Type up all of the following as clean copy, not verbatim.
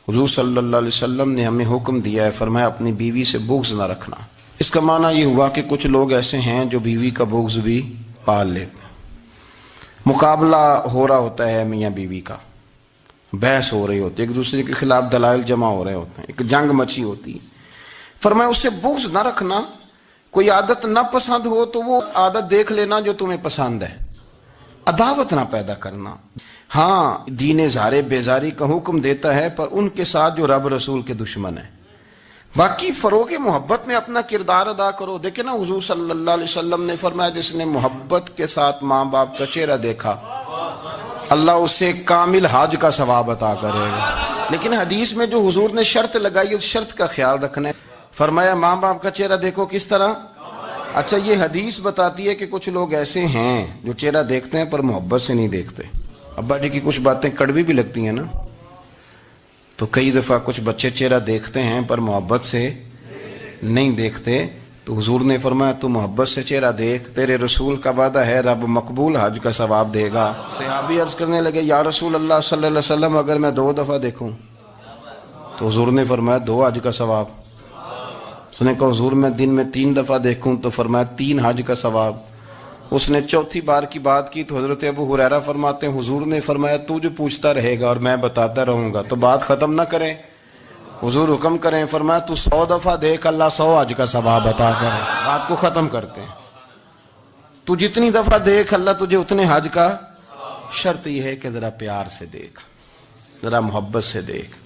حضور صلی اللہ علیہ وسلم نے ہمیں حکم دیا ہے، فرمایا اپنی بیوی سے بغض نہ رکھنا۔ اس کا معنی یہ ہوا کہ کچھ لوگ ایسے ہیں جو بیوی کا بغض بھی پال لیتے ہیں۔ مقابلہ ہو رہا ہوتا ہے میاں بیوی کا، بحث ہو رہی ہوتی ہے، ایک دوسرے کے خلاف دلائل جمع ہو رہے ہوتے ہیں، ایک جنگ مچی ہوتی ہے۔ فرمایا اس سے بغض نہ رکھنا، کوئی عادت نہ پسند ہو تو وہ عادت دیکھ لینا جو تمہیں پسند ہے، عداوت نہ پیدا کرنا۔ ہاں دین اظہار بیزاری کا حکم دیتا ہے، پر ان کے ساتھ جو رب رسول کے دشمن ہیں۔ باقی فروغ محبت میں اپنا کردار ادا کرو۔ دیکھیں نا، حضور صلی اللہ علیہ وسلم نے فرمایا جس نے محبت کے ساتھ ماں باپ کا چہرہ دیکھا اللہ اسے کامل حج کا ثواب عطا کرے گا۔ لیکن حدیث میں جو حضور نے شرط لگائی اس شرط کا خیال رکھنا ہے۔ فرمایا ماں باپ کا چہرہ دیکھو کس طرح؟ اچھا، یہ حدیث بتاتی ہے کہ کچھ لوگ ایسے ہیں جو چہرہ دیکھتے ہیں پر محبت سے نہیں دیکھتے۔ ابا جی کی کچھ باتیں کڑوی بھی لگتی ہیں نا، تو کئی دفعہ کچھ بچے چہرہ دیکھتے ہیں پر محبت سے نہیں دیکھتے، تو حضور نے فرمایا تو محبت سے چہرہ دیکھ، تیرے رسول کا وعدہ ہے رب مقبول حج کا ثواب دے گا۔ صحابی عرض کرنے لگے یا رسول اللہ صلی اللہ علیہ وسلم اگر میں 2 دفعہ دیکھوں؟ تو حضور نے فرمایا 2 حج کا ثواب۔ اس نے کہا حضور میں دن میں 3 دفعہ دیکھوں؟ تو فرمایا 3 حج کا ثواب۔ اس نے چوتھی بار کی بات کی تو حضرت ابو ہریرہ فرماتے ہیں حضور نے فرمایا تو جو پوچھتا رہے گا اور میں بتاتا رہوں گا، تو بات ختم نہ کریں۔ حضور حکم کریں، فرمایا تو 100 دفعہ دیکھ اللہ 100 حج کا ثواب عطا کرے۔ بات کو ختم کرتے ہیں۔ تو جتنی دفعہ دیکھ اللہ تجھے اتنے حج کا، شرط یہ ہے کہ ذرا پیار سے دیکھ، ذرا محبت سے دیکھ۔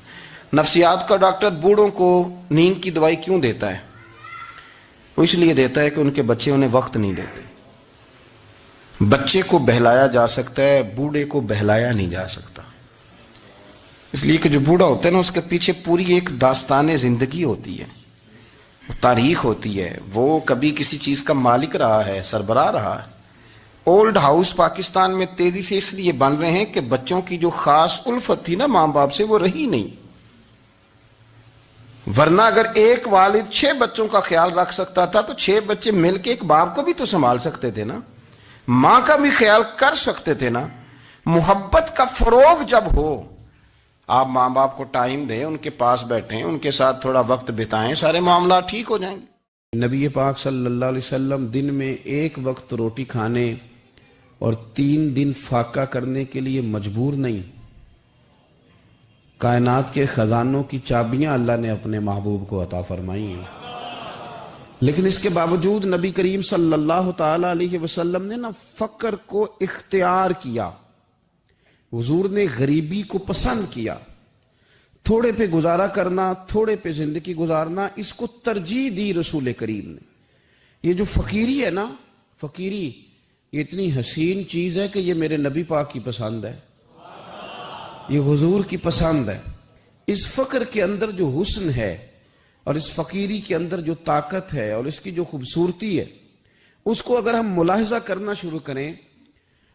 نفسیات کا ڈاکٹر بوڑھوں کو نیند کی دوائی کیوں دیتا ہے؟ وہ اس لیے دیتا ہے کہ ان کے بچے انہیں وقت نہیں دیتے۔ بچے کو بہلایا جا سکتا ہے، بوڑھے کو بہلایا نہیں جا سکتا، اس لیے کہ جو بوڑھا ہوتا ہے نا اس کے پیچھے پوری ایک داستان زندگی ہوتی ہے، تاریخ ہوتی ہے، وہ کبھی کسی چیز کا مالک رہا ہے، سربراہ رہا ہے۔ اولڈ ہاؤس پاکستان میں تیزی سے اس لیے بن رہے ہیں کہ بچوں کی جو خاص الفت تھی نا ماں باپ سے وہ رہی نہیں، ورنہ اگر ایک والد 6 بچوں کا خیال رکھ سکتا تھا تو 6 بچے مل کے ایک باپ کو بھی تو سنبھال سکتے تھے نا، ماں کا بھی خیال کر سکتے تھے نا۔ محبت کا فروغ جب ہو، آپ ماں باپ کو ٹائم دیں، ان کے پاس بیٹھیں، ان کے ساتھ تھوڑا وقت بتائیں، سارے معاملات ٹھیک ہو جائیں گے۔ نبی پاک صلی اللہ علیہ وسلم دن میں 1 وقت روٹی کھانے اور 3 دن فاقہ کرنے کے لیے مجبور نہیں۔ کائنات کے خزانوں کی چابیاں اللہ نے اپنے محبوب کو عطا فرمائی ہیں، لیکن اس کے باوجود نبی کریم صلی اللہ تعالی علیہ وسلم نے فقر کو اختیار کیا۔ حضور نے غریبی کو پسند کیا، تھوڑے پہ گزارا کرنا، تھوڑے پہ زندگی گزارنا، اس کو ترجیح دی رسول کریم نے۔ یہ جو فقیری ہے نا، فقیری یہ اتنی حسین چیز ہے کہ یہ میرے نبی پاک کی پسند ہے، یہ حضور کی پسند ہے۔ اس فقر کے اندر جو حسن ہے اور اس فقیری کے اندر جو طاقت ہے اور اس کی جو خوبصورتی ہے، اس کو اگر ہم ملاحظہ کرنا شروع کریں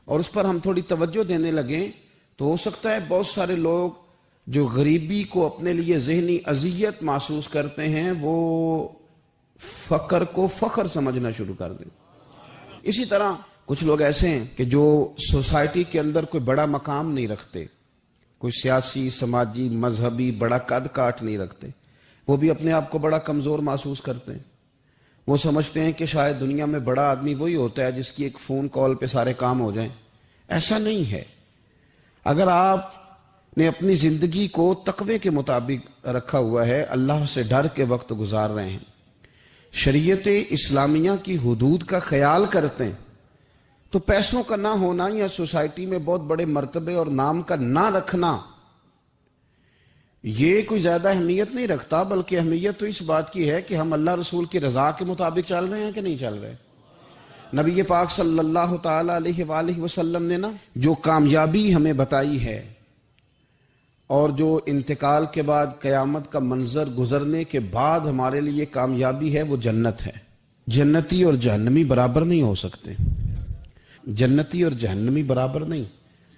اور اس پر ہم تھوڑی توجہ دینے لگیں تو ہو سکتا ہے بہت سارے لوگ جو غریبی کو اپنے لیے ذہنی اذیت محسوس کرتے ہیں وہ فقر کو فخر سمجھنا شروع کر دیں۔ اسی طرح کچھ لوگ ایسے ہیں کہ جو سوسائٹی کے اندر کوئی بڑا مقام نہیں رکھتے، کوئی سیاسی، سماجی، مذہبی بڑا قد کاٹ نہیں رکھتے، وہ بھی اپنے آپ کو بڑا کمزور محسوس کرتے ہیں۔ وہ سمجھتے ہیں کہ شاید دنیا میں بڑا آدمی وہی ہوتا ہے جس کی ایک فون کال پہ سارے کام ہو جائیں۔ ایسا نہیں ہے۔ اگر آپ نے اپنی زندگی کو تقوی کے مطابق رکھا ہوا ہے، اللہ سے ڈر کے وقت گزار رہے ہیں، شریعت اسلامیہ کی حدود کا خیال کرتے ہیں، تو پیسوں کا نہ ہونا یا سوسائٹی میں بہت بڑے مرتبے اور نام کا نہ رکھنا یہ کوئی زیادہ اہمیت نہیں رکھتا، بلکہ اہمیت تو اس بات کی ہے کہ ہم اللہ رسول کی رضا کے مطابق چل رہے ہیں کہ نہیں چل رہے۔ نبی پاک صلی اللہ تعالی علیہ وآلہ وسلم نے جو کامیابی ہمیں بتائی ہے اور جو انتقال کے بعد قیامت کا منظر گزرنے کے بعد ہمارے لیے کامیابی ہے، وہ جنت ہے۔ جنتی اور جہنمی برابر نہیں ہو سکتے، جنتی اور جہنمی برابر نہیں،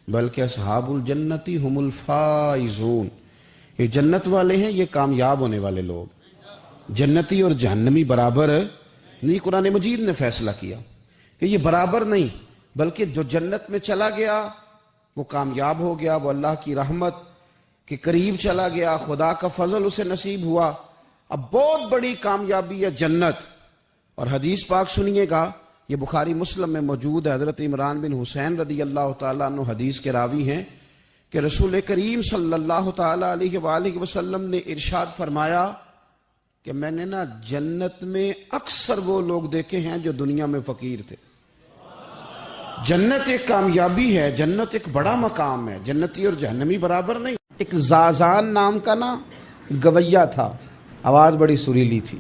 بلکہ اصحاب الجنتی ہم الفائزون، یہ جنت والے ہیں، یہ کامیاب ہونے والے لوگ۔ جنتی اور جہنمی برابر نہیں، قرآن مجید نے فیصلہ کیا کہ یہ برابر نہیں، بلکہ جو جنت میں چلا گیا وہ کامیاب ہو گیا، وہ اللہ کی رحمت کہ قریب چلا گیا، خدا کا فضل اسے نصیب ہوا، اب بہت بڑی کامیابی ہے جنت۔ اور حدیث پاک سنیے گا، یہ بخاری مسلم میں موجود ہے، حضرت عمران بن حسین رضی اللہ تعالیٰ عنہ حدیث کے راوی ہیں کہ رسول کریم صلی اللہ تعالیٰ علیہ وآلہ وسلم نے ارشاد فرمایا کہ میں نے نا جنت میں اکثر وہ لوگ دیکھے ہیں جو دنیا میں فقیر تھے۔ جنت ایک کامیابی ہے، جنت ایک بڑا مقام ہے، جنتی اور جہنمی برابر نہیں۔ ایک زازان نام کا نا گویا تھا، آواز بڑی سریلی تھی،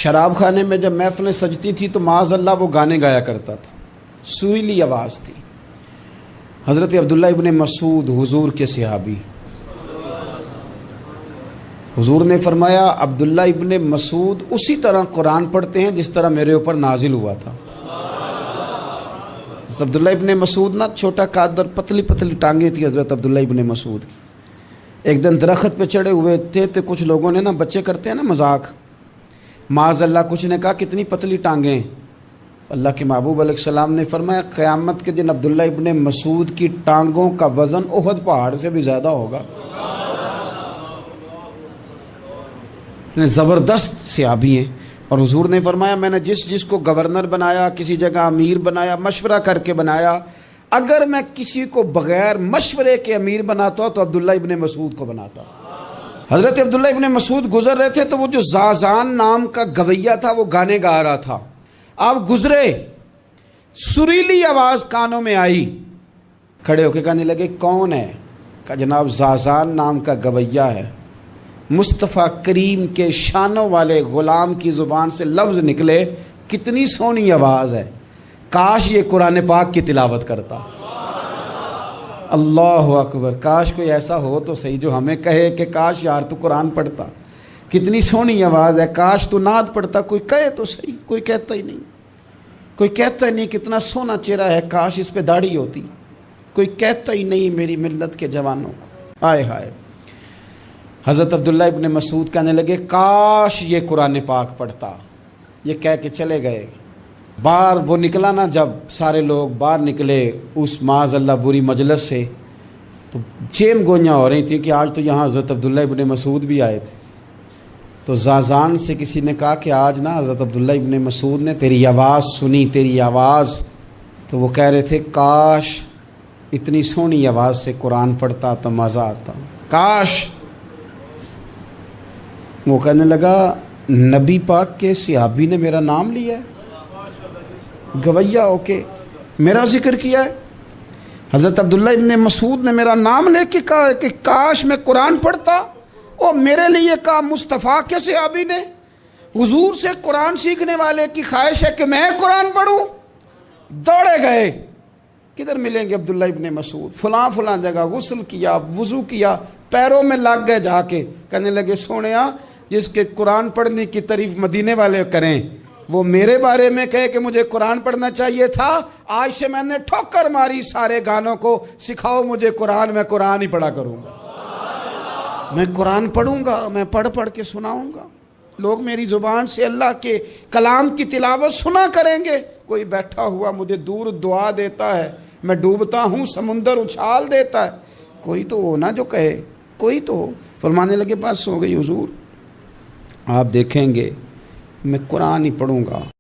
شراب خانے میں جب محفلیں سجتی تھی تو معاذ اللہ وہ گانے گایا کرتا تھا، سریلی آواز تھی۔ حضرت عبداللہ ابن مسعود حضور کے صحابی، حضور نے فرمایا عبداللہ ابن مسعود اسی طرح قرآن پڑھتے ہیں جس طرح میرے اوپر نازل ہوا تھا۔ عبداللہ ابن مسعود نا چھوٹا قد اور پتلی پتلی ٹانگیں تھی حضرت عبداللہ ابن مسعود کی۔ ایک دن درخت پہ چڑھے ہوئے تھے تو کچھ لوگوں نے نا، بچے کرتے ہیں نا مذاق، معاذ اللہ کچھ نے کہا کتنی پتلی ٹانگیں۔ اللہ کے محبوب علیہ السلام نے فرمایا قیامت کے دن عبداللہ ابن مسعود کی ٹانگوں کا وزن احد پہاڑ سے بھی زیادہ ہوگا۔ زبردست صحابی ہیں، اور حضور نے فرمایا میں نے جس کو گورنر بنایا، کسی جگہ امیر بنایا، مشورہ کر کے بنایا، اگر میں کسی کو بغیر مشورے کے امیر بناتا تو عبداللہ ابن مسعود کو بناتا۔ حضرت عبداللہ ابن مسعود گزر رہے تھے تو وہ جو زازان نام کا گویا تھا وہ گانے گا رہا تھا۔ آپ گزرے، سریلی آواز کانوں میں آئی، کھڑے ہو کے کہنے لگے کون ہے؟ کہا جناب زازان نام کا گویا ہے۔ مصطفیٰ کریم کے شانوں والے غلام کی زبان سے لفظ نکلے، کتنی سونی آواز ہے، کاش یہ قرآن پاک کی تلاوت کرتا۔ اللہ اکبر، کاش کوئی ایسا ہو تو صحیح جو ہمیں کہے کہ کاش یار تو قرآن پڑھتا، کتنی سونی آواز ہے، کاش تو نعت پڑھتا۔ کوئی کہے تو صحیح، کوئی کہتا ہی نہیں، کوئی کہتا ہی نہیں کتنا سونا چہرہ ہے، کاش اس پہ داڑھی ہوتی، کوئی کہتا ہی نہیں میری ملت کے جوانوں کو۔ آئے ہائے، حضرت عبداللہ ابن مسعود کہنے لگے کاش یہ قرآن پاک پڑھتا۔ یہ کہہ کے چلے گئے۔ باہر وہ نکلا نا، جب سارے لوگ باہر نکلے اس معاذ اللہ بری مجلس سے، تو چیم گوئیاں ہو رہی تھیں کہ آج تو یہاں حضرت عبداللہ ابن مسعود بھی آئے تھے۔ تو زازان سے کسی نے کہا کہ آج نا حضرت عبداللہ ابن مسعود نے تیری آواز سنی، تیری آواز۔ تو وہ کہہ رہے تھے کاش اتنی سونی آواز سے قرآن پڑھتا تو مزہ آتا، کاش۔ وہ کہنے لگا نبی پاک کے صحابی نے میرا نام لیا ہے، گویا ہو کے میرا ذکر کیا ہے۔ حضرت عبداللہ ابن مسعود نے میرا نام لے کے کہا کہ کاش میں قرآن پڑھتا، اور میرے لیے کہا مصطفیٰ کے صحابی نے۔ حضور سے قرآن سیکھنے والے کی خواہش ہے کہ میں قرآن پڑھوں۔ دوڑے گئے، کدھر ملیں گے عبداللہ ابن مسعود؟ فلاں جگہ غسل کیا، وضو کیا، پیروں میں لگ گئے جا کے، کہنے لگے سونیا جس کے قرآن پڑھنے کی تعریف مدینے والے کریں وہ میرے بارے میں کہے کہ مجھے قرآن پڑھنا چاہیے تھا، آج سے میں نے ٹھوکر ماری سارے گانوں کو، سکھاؤ مجھے قرآن، میں قرآن ہی پڑھا کروں گا، میں قرآن پڑھوں گا، میں پڑھ کے سناؤں گا، لوگ میری زبان سے اللہ کے کلام کی تلاوت سنا کریں گے۔ کوئی بیٹھا ہوا مجھے دور دعا دیتا ہے، میں ڈوبتا ہوں سمندر اچھال دیتا ہے، کوئی تو ہو نا جو کہے، کوئی تو ہو۔ فرمانے لگے بس ہو گئی حضور، آپ دیکھیں گے میں قرآن ہی پڑھوں گا۔